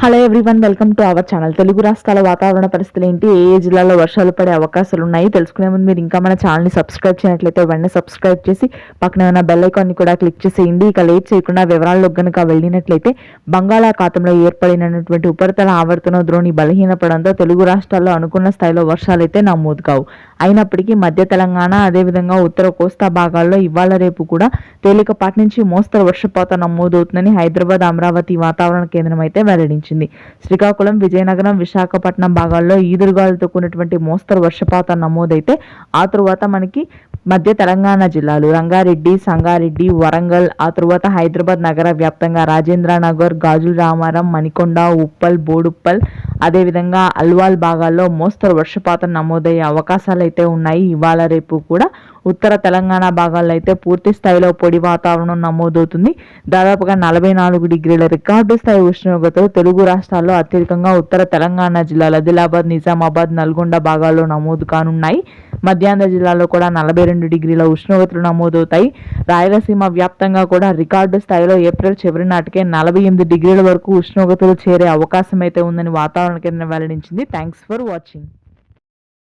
Hello everyone, welcome to our channel. Telugu రాష్ట్రాల వాతావరణ పరిస్థితులు ఏంటి, ఏ జిల్లాలో వర్షాలు పడే అవకాశాలు ఉన్నాయి తెలుసుకునే ముందు మీరు ఇంకా మన ఛానల్ని సబ్స్క్రైబ్ చేయనట్లయితే వెంటనే సబ్స్క్రైబ్ చేసి పక్కన ఉన్న బెల్ ఐకాన్ని కూడా క్లిక్ చేసేయండి. ఇక లేట్ చేయకుండా వివరాల్లో కనుక వెళ్ళినట్లయితే బంగాళాఖాతంలో ఏర్పడినటువంటి ఉపరితల ఆవర్తన ద్రోణి బలహీనపడంతో తెలుగు రాష్ట్రాల్లో అనుకున్న స్థాయిలో వర్షాలు అయితే నమోదు కావు. అయినప్పటికీ మధ్య తెలంగాణ అదేవిధంగా ఉత్తర కోస్తా భాగాల్లో ఇవాళ రేపు కూడా తేలికపాటి నుంచి మోస్తరు వర్షపాతం నమోదవుతుందని హైదరాబాద్, అమరావతి వాతావరణ కేంద్రం అయితే వెల్లడించింది. శ్రీకాకుళం, విజయనగరం, విశాఖపట్నం భాగాల్లో ఈదురుగాలులతో కూడినటువంటి మోస్తరు వర్షపాతం నమోదైతే ఆ తరువాత మనకి మధ్య తెలంగాణ జిల్లాలు రంగారెడ్డి, సంగారెడ్డి, వరంగల్, ఆ తరువాత హైదరాబాద్ నగర వ్యాప్తంగా రాజేంద్రనగర్, గాజుల రామారం, మణికొండ, ఉప్పల్, బోడుప్పల్, అదేవిధంగా అల్వాల్ భాగాల్లో మోస్తరు వర్షపాతం నమోదయ్యే అవకాశాలు అయితే ఉన్నాయి. ఇవాళ రేపు కూడా ఉత్తర తెలంగాణ భాగాల్లో అయితే పూర్తి స్థాయిలో పొడి వాతావరణం నమోదవుతుంది. దాదాపుగా 44 డిగ్రీల రికార్డు స్థాయి ఉష్ణోగ్రతలు తెలుగు రాష్ట్రాల్లో అత్యధికంగా ఉత్తర తెలంగాణ జిల్లాలు ఆదిలాబాద్, నిజామాబాద్, నల్గొండ భాగాల్లో నమోదు కానున్నాయి. మధ్యాంధ్ర జిల్లాలో కూడా 42 డిగ్రీల ఉష్ణోగ్రతలు నమోదవుతాయి. రాయలసీమ వ్యాప్తంగా కూడా రికార్డు స్థాయిలో ఏప్రిల్ చివరి నాటికే 48 డిగ్రీల వరకు ఉష్ణోగ్రతలు చేరే అవకాశం అయితే ఉందని వాతావరణ కేంద్రం వెల్లడించింది. Thanks for watching.